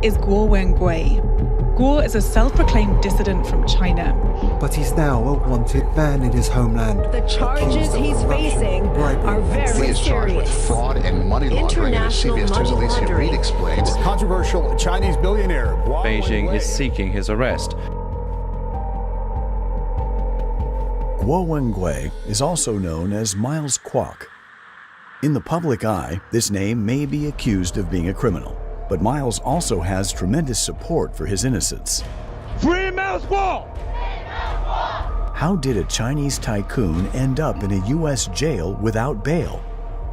is Guo Wengui. Guo is a self-proclaimed dissident from China. But he's now a wanted man in his homeland. The charges he's facing are very He is charged with serious. fraud and money laundering, and as International CBS 2's money Alicia laundering. Reed explains. Controversial Chinese billionaire Beijing is seeking his arrest. Guo Wengui is also known as Miles Kwok. In the public eye, this name may be accused of being a criminal, but Miles also has tremendous support for his innocence. Free Miles Guo! How did a Chinese tycoon end up in a U.S. jail without bail?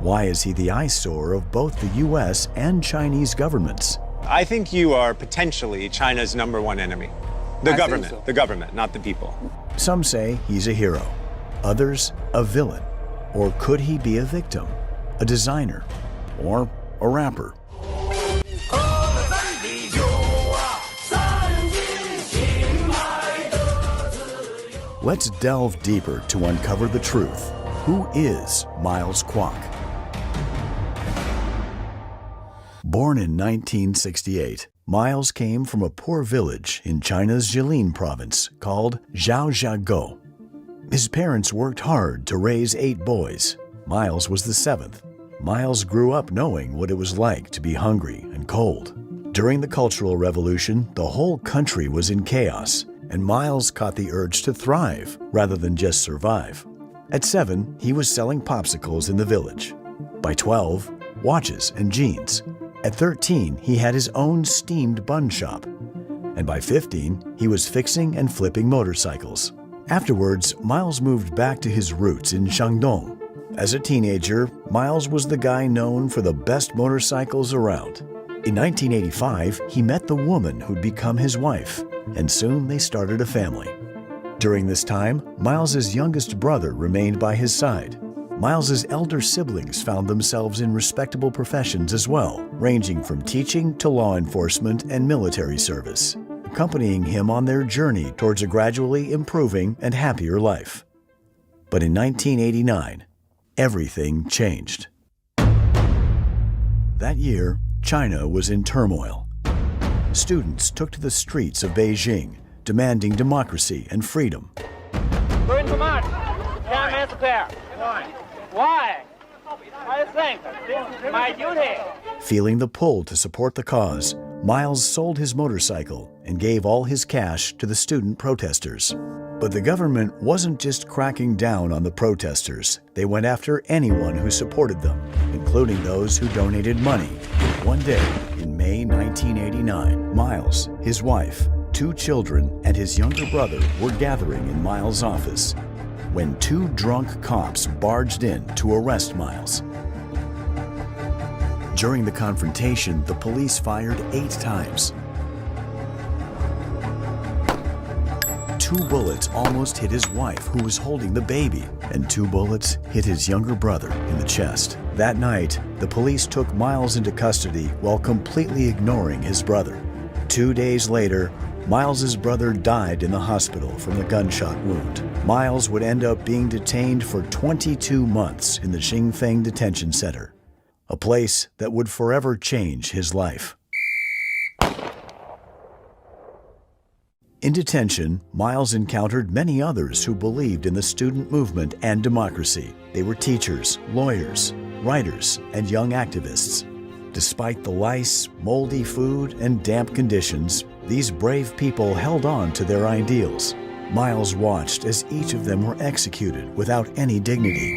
Why is he the eyesore of both the U.S. and Chinese governments? I think you are potentially China's #1 enemy. The government, not the people. Some say he's a hero, others a villain. Or could he be a victim, a designer, or a rapper? Let's delve deeper to uncover the truth. Who is Miles Kwok? Born in 1968, Miles came from a poor village in China's Jilin province called Zhaozhago. His parents worked hard to raise 8 boys. Miles was the 7th. Miles grew up knowing what it was like to be hungry and cold. During the Cultural Revolution, the whole country was in chaos, and Miles caught the urge to thrive rather than just survive. At 7, he was selling popsicles in the village. By 12, watches and jeans. At 13, he had his own steamed bun shop. And by 15, he was fixing and flipping motorcycles. Afterwards, Miles moved back to his roots in Shandong. As a teenager, Miles was the guy known for the best motorcycles around. In 1985, he met the woman who'd become his wife, and soon they started a family. During this time, Miles's youngest brother remained by his side. Miles's elder siblings found themselves in respectable professions as well, ranging from teaching to law enforcement and military service, accompanying him on their journey towards a gradually improving and happier life. But in 1989, everything changed. That year, China was in turmoil. Students took to the streets of Beijing, demanding democracy and freedom. Going to march. 10 minutes clear. Why? I think this is my duty. Feeling the pull to support the cause, Miles sold his motorcycle and gave all his cash to the student protesters. But the government wasn't just cracking down on the protesters. They went after anyone who supported them, including those who donated money. One day, in May 1989, Miles, his wife, 2 children, and his younger brother were gathering in Miles' office when 2 drunk cops barged in to arrest Miles. During the confrontation, the police fired 8 times. 2 bullets almost hit his wife, who was holding the baby, and 2 bullets hit his younger brother in the chest. That night, the police took Miles into custody while completely ignoring his brother. 2 days later, Miles's brother died in the hospital from the gunshot wound. Miles would end up being detained for 22 months in the Xingfeng Detention Center, a place that would forever change his life. In detention, Miles encountered many others who believed in the student movement and democracy. They were teachers, lawyers, writers, and young activists. Despite the lice, moldy food, and damp conditions, these brave people held on to their ideals. Miles watched as each of them were executed without any dignity.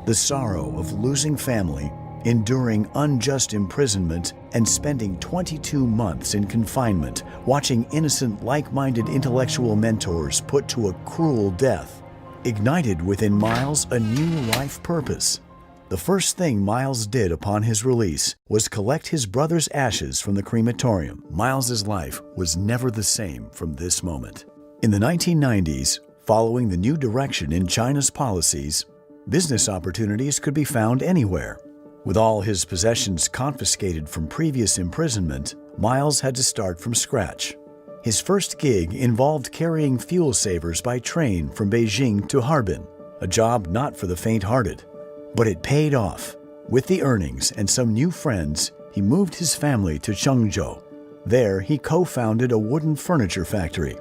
The sorrow of losing family, enduring unjust imprisonment, and spending 22 months in confinement, watching innocent, like-minded intellectual mentors put to a cruel death, ignited within Miles a new life purpose. The first thing Miles did upon his release was collect his brother's ashes from the crematorium. Miles's life was never the same from this moment. In the 1990s, following the new direction in China's policies, business opportunities could be found anywhere. With all his possessions confiscated from previous imprisonment, Miles had to start from scratch. His first gig involved carrying fuel savers by train from Beijing to Harbin, a job not for the faint-hearted. But it paid off. With the earnings and some new friends, he moved his family to Chengzhou. There, he co-founded a wooden furniture factory.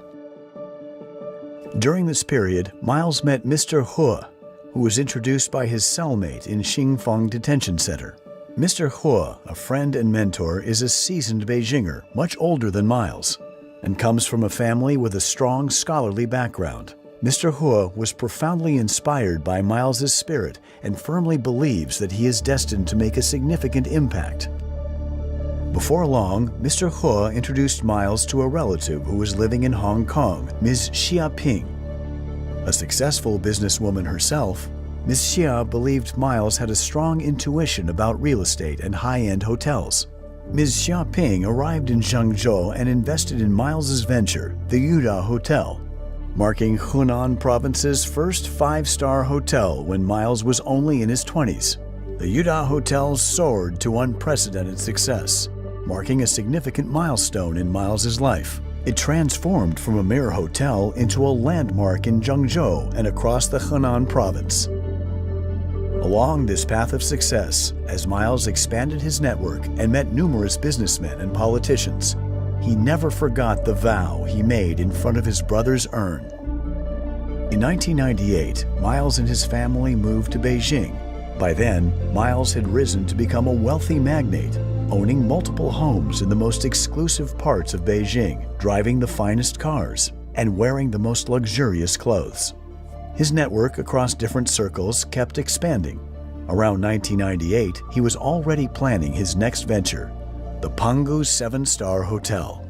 During this period, Miles met Mr. He, who was introduced by his cellmate in Xingfang Detention Center. Mr. He, a friend and mentor, is a seasoned Beijinger, much older than Miles, and comes from a family with a strong scholarly background. Mr. He was profoundly inspired by Miles's spirit and firmly believes that he is destined to make a significant impact. Before long, Mr. He introduced Miles to a relative who was living in Hong Kong, Ms. Xia Ping. A successful businesswoman herself, Ms. Xia believed Miles had a strong intuition about real estate and high-end hotels. Ms. Xia Ping arrived in Zhengzhou and invested in Miles's venture, the Yuda Hotel, marking Hunan Province's first five-star hotel when Miles was only in his 20s. The Yuda Hotel soared to unprecedented success, marking a significant milestone in Miles's life. It transformed from a mere hotel into a landmark in Zhengzhou and across the Hunan Province. Along this path of success, as Miles expanded his network and met numerous businessmen and politicians, he never forgot the vow he made in front of his brother's urn. In 1998, Miles and his family moved to Beijing. By then, Miles had risen to become a wealthy magnate, owning multiple homes in the most exclusive parts of Beijing, driving the finest cars, and wearing the most luxurious clothes. His network across different circles kept expanding. Around 1998, he was already planning his next venture, the Pangu 7-Star Hotel.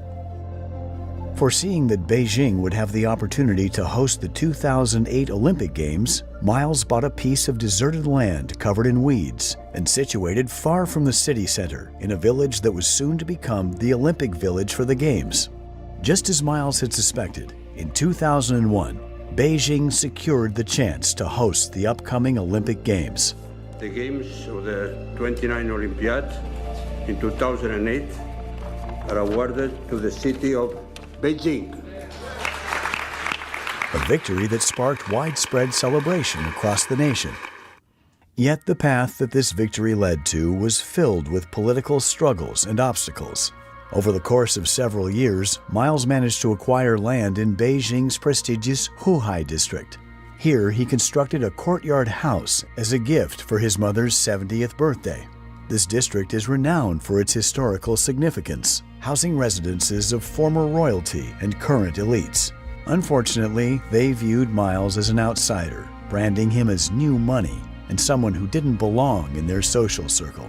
Foreseeing that Beijing would have the opportunity to host the 2008 Olympic Games, Miles bought a piece of deserted land covered in weeds and situated far from the city center in a village that was soon to become the Olympic Village for the Games. Just as Miles had suspected, in 2001, Beijing secured the chance to host the upcoming Olympic Games. The Games of the 29 Olympiad in 2008 are awarded to the city of Beijing. A victory that sparked widespread celebration across the nation. Yet the path that this victory led to was filled with political struggles and obstacles. Over the course of several years, Miles managed to acquire land in Beijing's prestigious Huhai district. Here, he constructed a courtyard house as a gift for his mother's 70th birthday. This district is renowned for its historical significance, housing residences of former royalty and current elites. Unfortunately, they viewed Miles as an outsider, branding him as new money and someone who didn't belong in their social circle.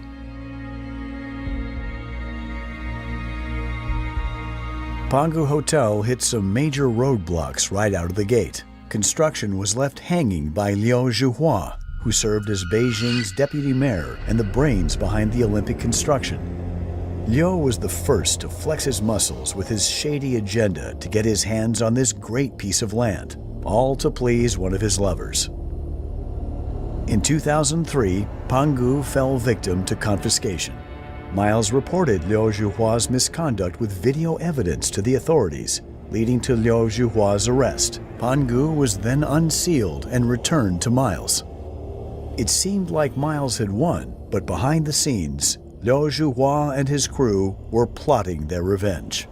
Pangu Hotel hit some major roadblocks right out of the gate. Construction was left hanging by Liu Zhuhua, who served as Beijing's deputy mayor and the brains behind the Olympic construction. Liu was the first to flex his muscles with his shady agenda to get his hands on this great piece of land, all to please one of his lovers. In 2003, Pangu fell victim to confiscation. Miles reported Liu Zhuhua's misconduct with video evidence to the authorities, leading to Liu Zhuhua's arrest. Pangu was then unsealed and returned to Miles. It seemed like Miles had won, but behind the scenes, Liu Zhuhua and his crew were plotting their revenge.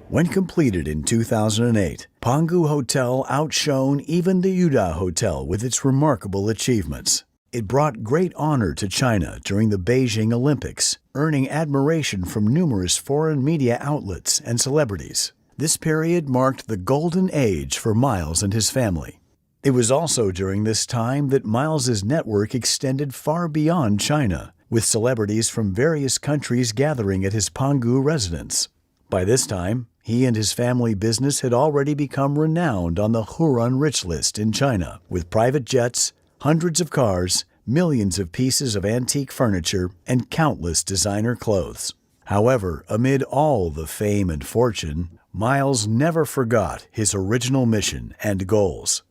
When completed in 2008, Pangu Hotel outshone even the Yuda Hotel with its remarkable achievements. It brought great honor to China during the Beijing Olympics, earning admiration from numerous foreign media outlets and celebrities. This period marked the golden age for Miles and his family. It was also during this time that Miles's network extended far beyond China, with celebrities from various countries gathering at his Pangu residence. By this time, he and his family business had already become renowned on the Huron Rich List in China, with private jets, hundreds of cars, millions of pieces of antique furniture, and countless designer clothes. However, amid all the fame and fortune, Miles never forgot his original mission and goals.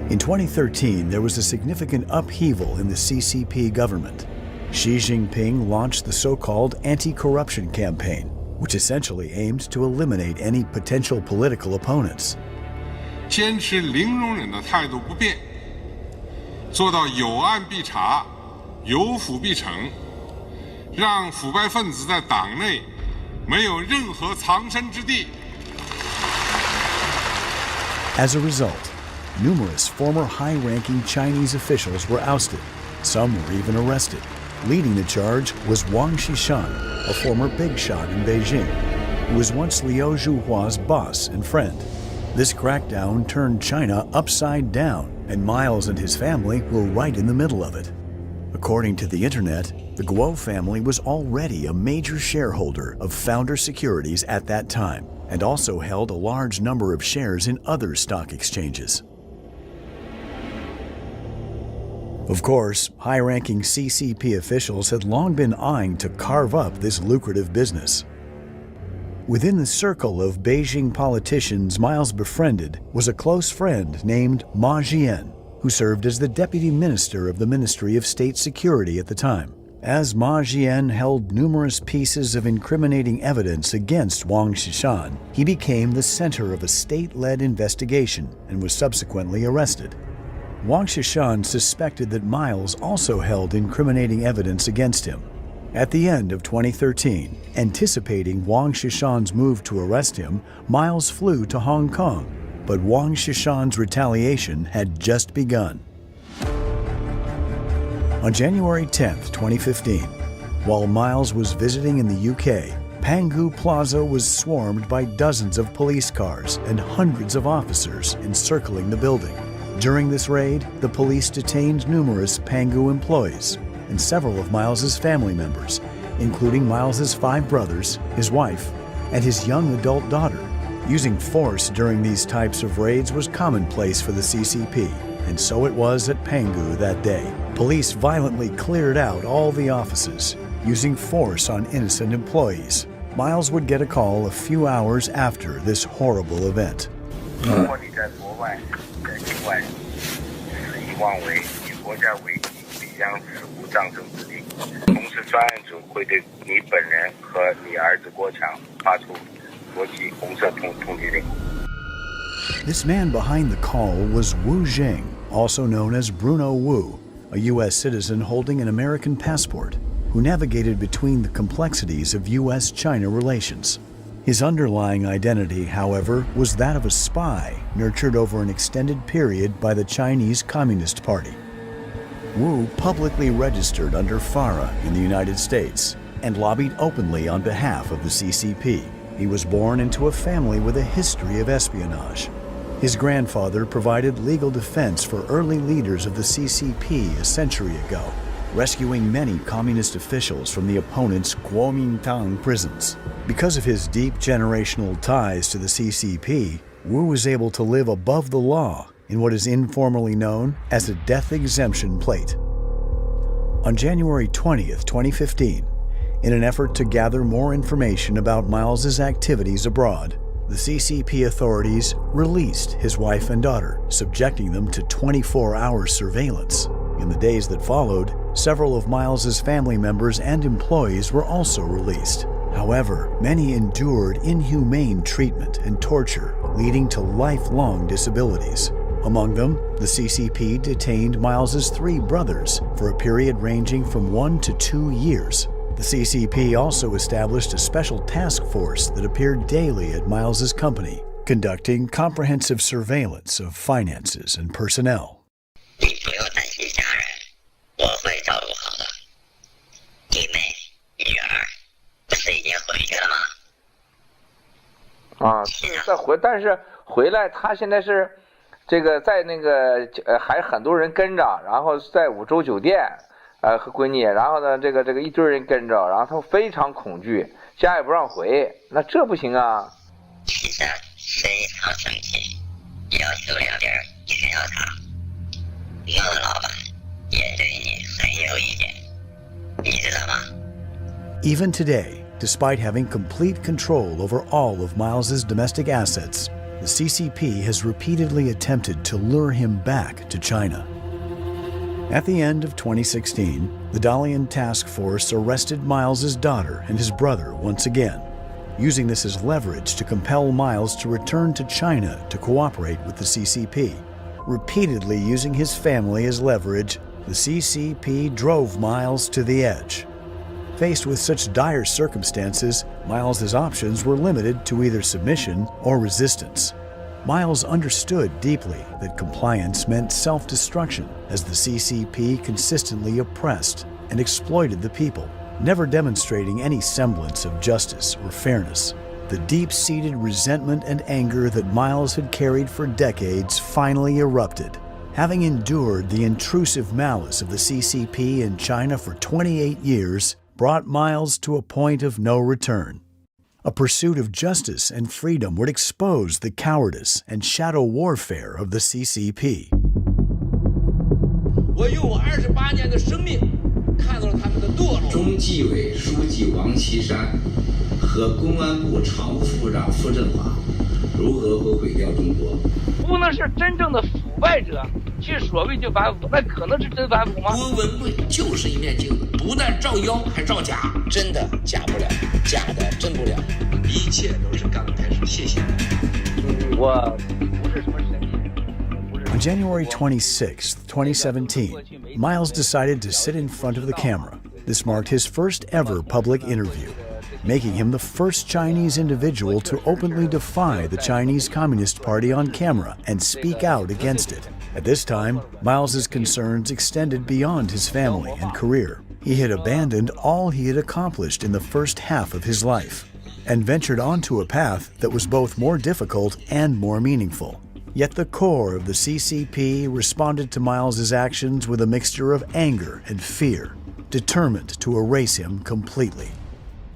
In 2013, there was a significant upheaval in the CCP government. Xi Jinping launched the so-called anti-corruption campaign, which essentially aimed to eliminate any potential political opponents. 坚持零容忍的态度不变，做到有案必查，有腐必惩，让腐败分子在党内没有任何藏身之地。As a result, numerous former high-ranking Chinese officials were ousted. Some were even arrested. Leading the charge was Wang Xishan, a former big shot in Beijing, who was once Liu Zhuhua's boss and friend. This crackdown turned China upside down, and Miles and his family were right in the middle of it. According to the internet, the Guo family was already a major shareholder of Founder Securities at that time, and also held a large number of shares in other stock exchanges. Of course, high-ranking CCP officials had long been eyeing to carve up this lucrative business. Within the circle of Beijing politicians Miles befriended was a close friend named Ma Jian, who served as the deputy minister of the Ministry of State Security at the time. As Ma Jian held numerous pieces of incriminating evidence against Wang Xishan, he became the center of a state-led investigation and was subsequently arrested. Wang Xishan suspected that Miles also held incriminating evidence against him. At the end of 2013, anticipating Wang Xishan's move to arrest him, Miles flew to Hong Kong, but Wang Xishan's retaliation had just begun. On January 10, 2015, while Miles was visiting in the UK, Pangu Plaza was swarmed by dozens of police cars and hundreds of officers encircling the building. During this raid, the police detained numerous Pangu employees and several of Miles's family members, including Miles's 5 brothers, his wife, and his young adult daughter. Using force during these types of raids was commonplace for the CCP, and so it was at Pangu that day. Police violently cleared out all the offices, using force on innocent employees. Miles would get a call a few hours after this horrible event. This man behind the call was Wu Jing, also known as Bruno Wu, a U.S. citizen holding an American passport, who navigated between the complexities of U.S.-China relations. His underlying identity, however, was that of a spy nurtured over an extended period by the Chinese Communist Party. Wu publicly registered under FARA in the United States and lobbied openly on behalf of the CCP. He was born into a family with a history of espionage. His grandfather provided legal defense for early leaders of the CCP a century ago, rescuing many communist officials from the opponent's Kuomintang prisons. Because of his deep generational ties to the CCP, Wu was able to live above the law in what is informally known as a death exemption plate. On January 20th, 2015, in an effort to gather more information about Miles's activities abroad, the CCP authorities released his wife and daughter, subjecting them to 24-hour surveillance. In the days that followed, several of Miles's family members and employees were also released. However, many endured inhumane treatment and torture, leading to lifelong disabilities. Among them, the CCP detained Miles's 3 brothers for a period ranging from 1 to 2 years. The CCP also established a special task force that appeared daily at Miles's company, conducting comprehensive surveillance of finances and personnel. Even today, despite having complete control over all of Miles's domestic assets, the CCP has repeatedly attempted to lure him back to China. At the end of 2016, the Dalian task force arrested Miles's daughter and his brother once again, using this as leverage to compel Miles to return to China to cooperate with the CCP. Repeatedly using his family as leverage, the CCP drove Miles to the edge. Faced with such dire circumstances, Miles's options were limited to either submission or resistance. Miles understood deeply that compliance meant self-destruction, as the CCP consistently oppressed and exploited the people, never demonstrating any semblance of justice or fairness. The deep-seated resentment and anger that Miles had carried for decades finally erupted. Having endured the intrusive malice of the CCP in China for 28 years, brought Miles to a point of no return. A pursuit of justice and freedom would expose the cowardice and shadow warfare of the CCP. 我用我28年的生命看到了他们的堕落。中纪委书记王岐山和公安部常务副部长傅政华如何会毁掉中国？不能是真正的腐败者去所谓就反腐，那可能是真反腐吗？郭文贵就是一面镜子，不但照妖还照假，真的假不了，假的真不了，一切都是刚开始。谢谢。我不是什么神秘。On January 26, 2017, Miles decided to sit in front of the camera. This marked his first ever public interview, making him the first Chinese individual to openly defy the Chinese Communist Party on camera and speak out against it. At this time, Miles's concerns extended beyond his family and career. He had abandoned all he had accomplished in the first half of his life and ventured onto a path that was both more difficult and more meaningful. Yet the core of the CCP responded to Miles's actions with a mixture of anger and fear, determined to erase him completely.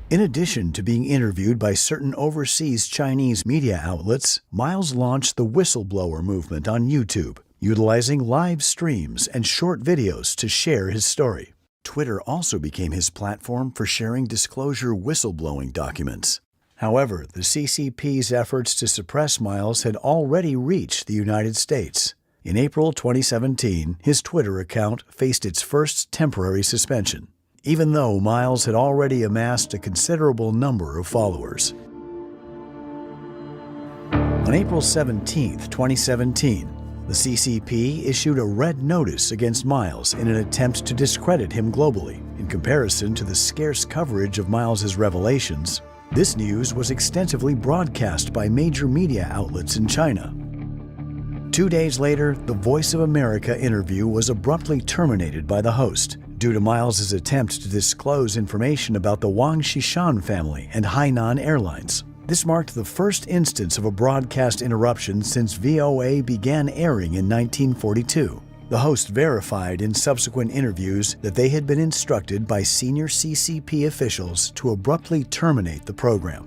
In addition to being interviewed by certain overseas Chinese media outlets, Miles launched the whistleblower movement on YouTube, utilizing live streams and short videos to share his story. Twitter also became his platform for sharing disclosure whistleblowing documents. However, the CCP's efforts to suppress Miles had already reached the United States. In April 2017, his Twitter account faced its first temporary suspension, even though Miles had already amassed a considerable number of followers. On April 17, 2017, the CCP issued a red notice against Miles in an attempt to discredit him globally. In comparison to the scarce coverage of Miles's revelations, this news was extensively broadcast by major media outlets in China. 2 days later, the Voice of America interview was abruptly terminated by the host due to Miles's attempt to disclose information about the Wang Xishan family and Hainan Airlines. This marked the first instance of a broadcast interruption since VOA began airing in 1942. The host verified in subsequent interviews that they had been instructed by senior CCP officials to abruptly terminate the program.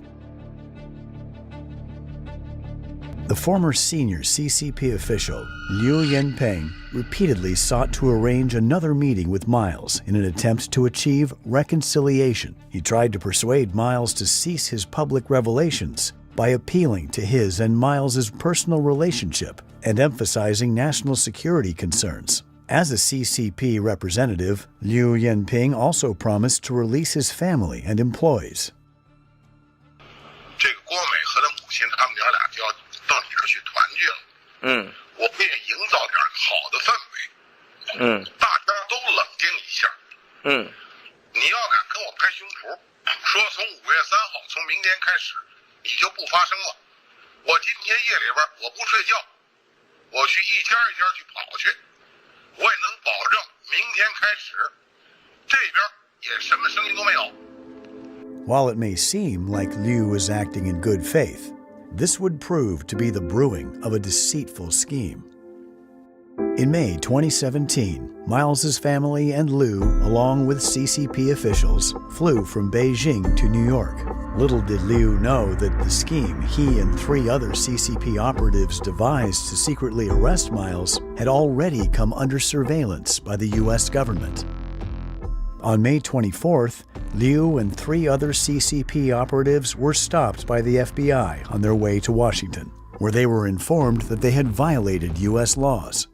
The former senior CCP official, Liu Yanpeng, repeatedly sought to arrange another meeting with Miles in an attempt to achieve reconciliation. He tried to persuade Miles to cease his public revelations by appealing to his and Miles's personal relationship and emphasizing national security concerns. As a CCP representative, Liu Yanping also promised to release his family and employees. 这个郭美和他母亲，他们娘俩就要到你这儿去团聚了。我们也营造点好的氛围。大家都冷静一下。你要敢跟我拍胸脯，说从5月3号，从明天开始，你就不发生了。我今天夜里边我不睡觉，我去一家一家去跑去，我也能保证明天开始，这边也什么声音都没有。While it may seem like Liu was acting in good faith, this would prove to be the brewing of a deceitful scheme. In May 2017, Miles's family and Liu, along with CCP officials, flew from Beijing to New York. Little did Liu know that the scheme he and 3 other CCP operatives devised to secretly arrest Miles had already come under surveillance by the U.S. government. On May 24th, Liu and 3 other CCP operatives were stopped by the FBI on their way to Washington, where they were informed that they had violated U.S. laws.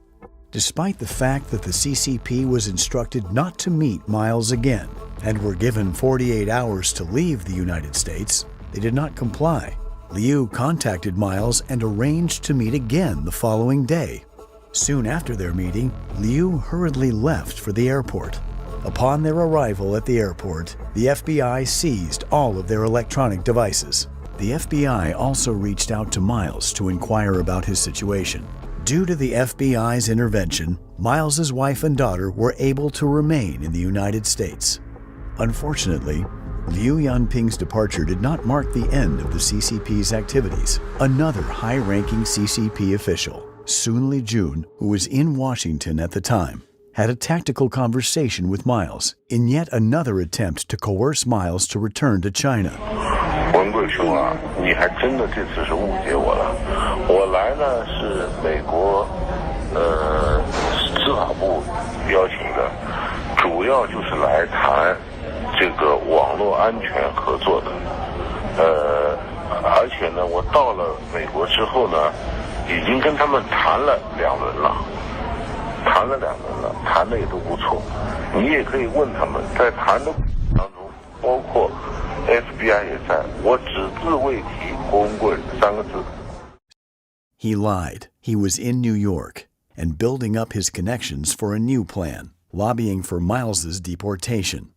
Despite the fact that the CCP was instructed not to meet Miles again and were given 48 hours to leave the United States, they did not comply. Liu contacted Miles and arranged to meet again the following day. Soon after their meeting, Liu hurriedly left for the airport. Upon their arrival at the airport, the FBI seized all of their electronic devices. The FBI also reached out to Miles to inquire about his situation. Due to the FBI's intervention, Miles's wife and daughter were able to remain in the United States. Unfortunately, Liu Yanping's departure did not mark the end of the CCP's activities. Another high-ranking CCP official, Sun Lijun, who was in Washington at the time, had a tactical conversation with Miles in yet another attempt to coerce Miles to return to China. 文贵兄啊，你还真的这次是误解我了。我来呢是美国司法部邀请的，主要就是来谈这个网络安全合作的。而且呢，我到了美国之后呢，已经跟他们谈了2轮了，谈的也都不错。你也可以问他们，在谈的当中，包括 FBI 也在，我只字未提郭文贵3个字。He lied. He was in New York and building up his connections for a new plan, lobbying for Miles's deportation.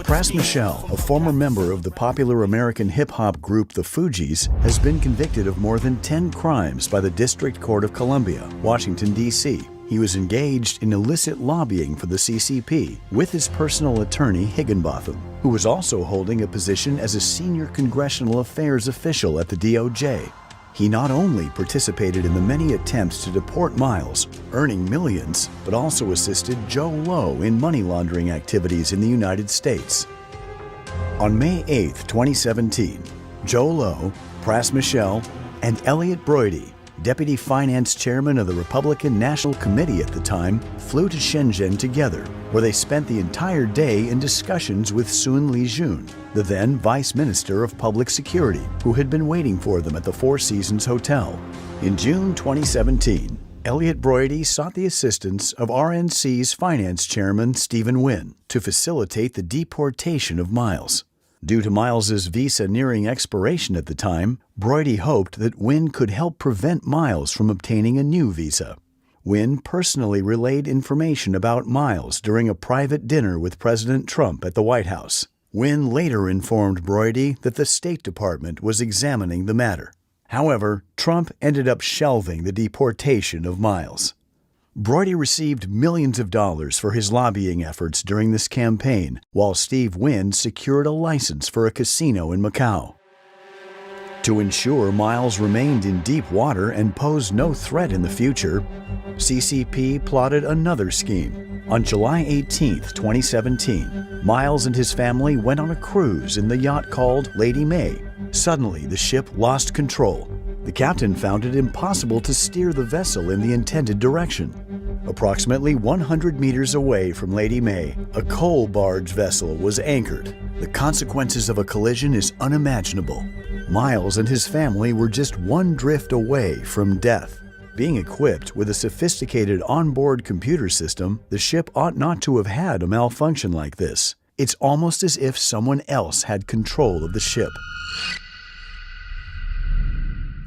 Pras Michel, a former member of the popular American hip-hop group The Fugees, has been convicted of more than 10 crimes by the District Court of Columbia, Washington, D.C. He was engaged in illicit lobbying for the CCP with his personal attorney Higginbotham, who was also holding a position as a senior congressional affairs official at the DOJ. He not only participated in the many attempts to deport Miles, earning millions, but also assisted Joe Low in money laundering activities in the United States. On May 8, 2017, Joe Low, Pras Michel, and Elliot Broidy, Deputy Finance Chairman of the Republican National Committee at the time, flew to Shenzhen together, where they spent the entire day in discussions with Sun Lijun, the then Vice Minister of Public Security, who had been waiting for them at the Four Seasons Hotel. In June 2017, Elliot Broidy sought the assistance of RNC's Finance Chairman Stephen Wynn to facilitate the deportation of Miles. Due to Miles's visa nearing expiration at the time, Broidy hoped that Wynn could help prevent Miles from obtaining a new visa. Wynn personally relayed information about Miles during a private dinner with President Trump at the White House. Wynn later informed Broidy that the State Department was examining the matter. However, Trump ended up shelving the deportation of Miles. Broidy received millions of dollars for his lobbying efforts during this campaign, while Steve Wynn secured a license for a casino in Macau. To ensure Miles remained in deep water and posed no threat in the future, CCP plotted another scheme. On July 18, 2017, Miles and his family went on a cruise in the yacht called Lady May. Suddenly, the ship lost control. The captain found it impossible to steer the vessel in the intended direction. Approximately 100 meters away from Lady May, a coal barge vessel was anchored. The consequences of a collision is unimaginable. Miles and his family were just one drift away from death. Being equipped with a sophisticated onboard computer system, the ship ought not to have had a malfunction like this. It's almost as if someone else had control of the ship.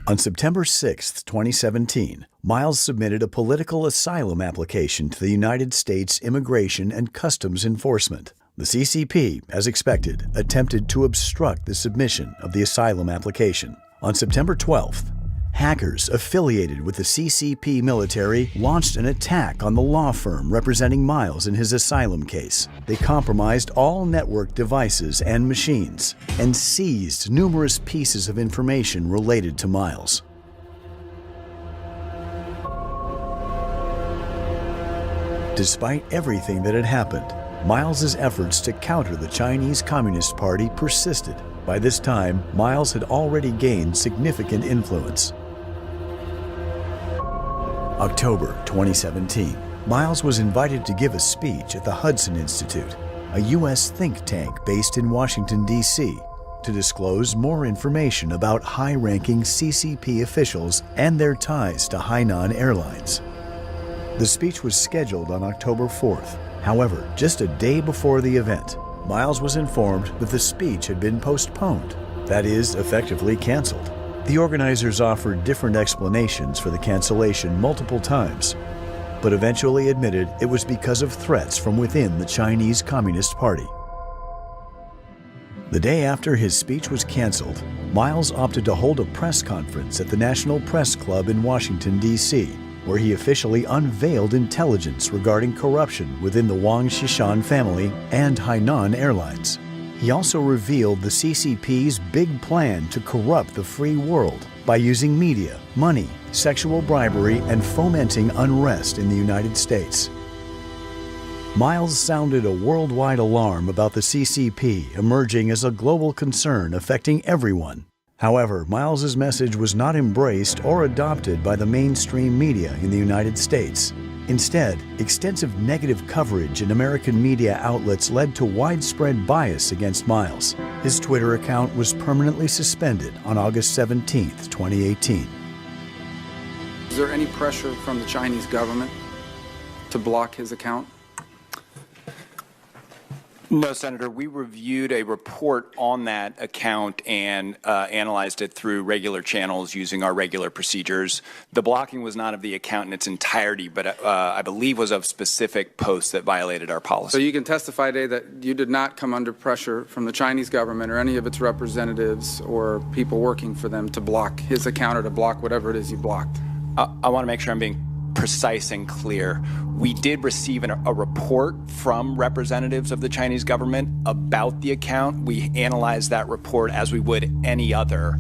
On September 6, 2017, Miles submitted a political asylum application to the United States Immigration and Customs Enforcement. The CCP, as expected, attempted to obstruct the submission of the asylum application. On September 12th, hackers affiliated with the CCP military launched an attack on the law firm representing Miles in his asylum case. They compromised all network devices and machines and seized numerous pieces of information related to Miles. Despite everything that had happened, Miles's efforts to counter the Chinese Communist Party persisted. By this time, Miles had already gained significant influence. October 2017, Miles was invited to give a speech at the Hudson Institute, a U.S. think tank based in Washington, D.C., to disclose more information about high-ranking CCP officials and their ties to Hainan Airlines. The speech was scheduled on October 4th. However, just a day before the event, Miles was informed that the speech had been postponed, that is, effectively canceled. The organizers offered different explanations for the cancellation multiple times, but eventually admitted it was because of threats from within the Chinese Communist Party. The day after his speech was canceled, Miles opted to hold a press conference at the National Press Club in Washington, D.C., where he officially unveiled intelligence regarding corruption within the Wang Xishan family and Hainan Airlines. He also revealed the CCP's big plan to corrupt the free world by using media, money, sexual bribery, and fomenting unrest in the United States. Miles sounded a worldwide alarm about the CCP emerging as a global concern affecting everyone. However, Miles's message was not embraced or adopted by the mainstream media in the United States. Instead, extensive negative coverage in American media outlets led to widespread bias against Miles. His Twitter account was permanently suspended on August 17, 2018. Is there any pressure from the Chinese government to block his account? No, Senator. We reviewed a report on that account and analyzed it through regular channels using our regular procedures. The blocking was not of the account in its entirety, but I believe was of specific posts that violated our policy. So you can testify today that you did not come under pressure from the Chinese government or any of its representatives or people working for them to block his account or to block whatever it is you blocked? I want to make sure I'm being precise and clear. We did receive a report from representatives of the Chinese government about the account. We analyzed that report as we would any other.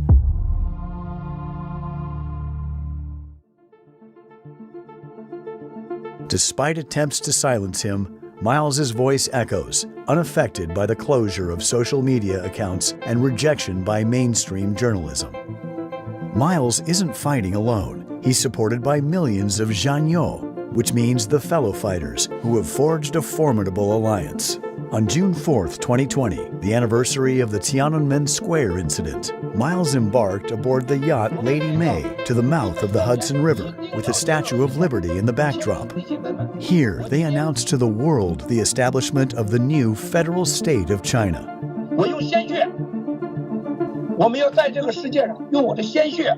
Despite attempts to silence him, Miles's voice echoes, unaffected by the closure of social media accounts and rejection by mainstream journalism. Miles isn't fighting alone. He's supported by millions of Zhanyo, which means the fellow fighters, who have forged a formidable alliance. On June 4, 2020, the anniversary of the Tiananmen Square incident, Miles embarked aboard the yacht Lady May to the mouth of the Hudson River with the Statue of Liberty in the backdrop. Here, they announced to the world the establishment of the new federal state of China. 我用鲜血，我们要在这个世界上用我的鲜血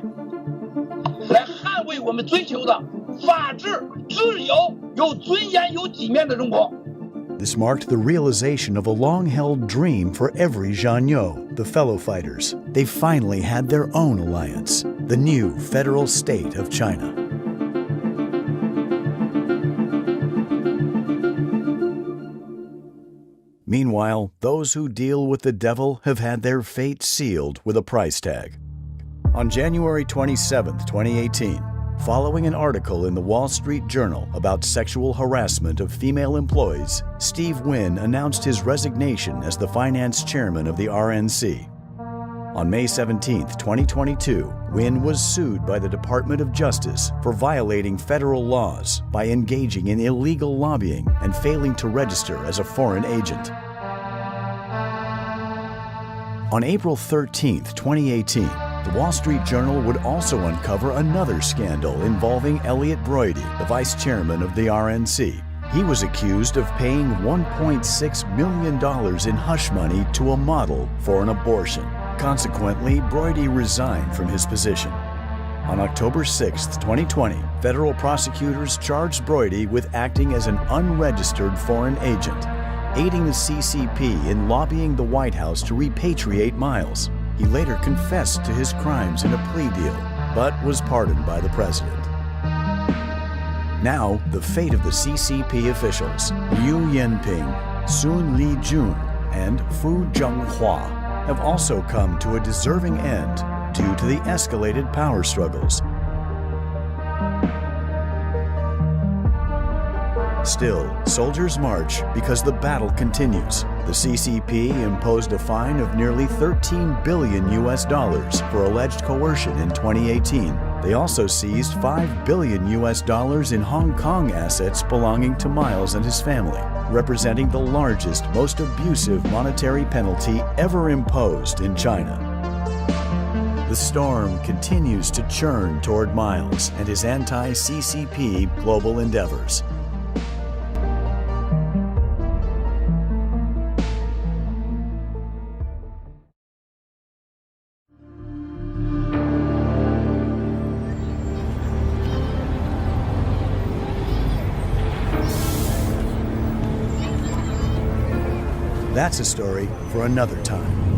来捍卫我们追求的法治、自由、有尊严、有体面的中国。 This marked the realization of a long-held dream for every Zhanyo, the fellow fighters. They finally had their own alliance, the new federal state of China. Meanwhile, those who deal with the devil have had their fate sealed with a price tag. On January 27, 2018, following an article in the Wall Street Journal about sexual harassment of female employees, Steve Wynn announced his resignation as the finance chairman of the RNC. On May 17, 2022, Wynn was sued by the Department of Justice for violating federal laws by engaging in illegal lobbying and failing to register as a foreign agent. On April 13, 2018, the Wall Street Journal would also uncover another scandal involving Elliot Broidy, the vice chairman of the RNC. He was accused of paying $1.6 million in hush money to a model for an abortion. Consequently, Broidy resigned from his position. On October 6, 2020, federal prosecutors charged Broidy with acting as an unregistered foreign agent, aiding the CCP in lobbying the White House to repatriate Miles. He later confessed to his crimes in a plea deal, but was pardoned by the president. Now, the fate of the CCP officials, Liu Yanping, Sun Lijun, and Fu Zhenghua, have also come to a deserving end due to the escalated power struggles. Still, soldiers march because the battle continues. The CCP imposed a fine of nearly $13 billion for alleged coercion in 2018. They also seized $5 billion in Hong Kong assets belonging to Miles and his family, representing the largest, most abusive monetary penalty ever imposed in China. The storm continues to churn toward Miles and his anti-CCP global endeavors. That's a story for another time.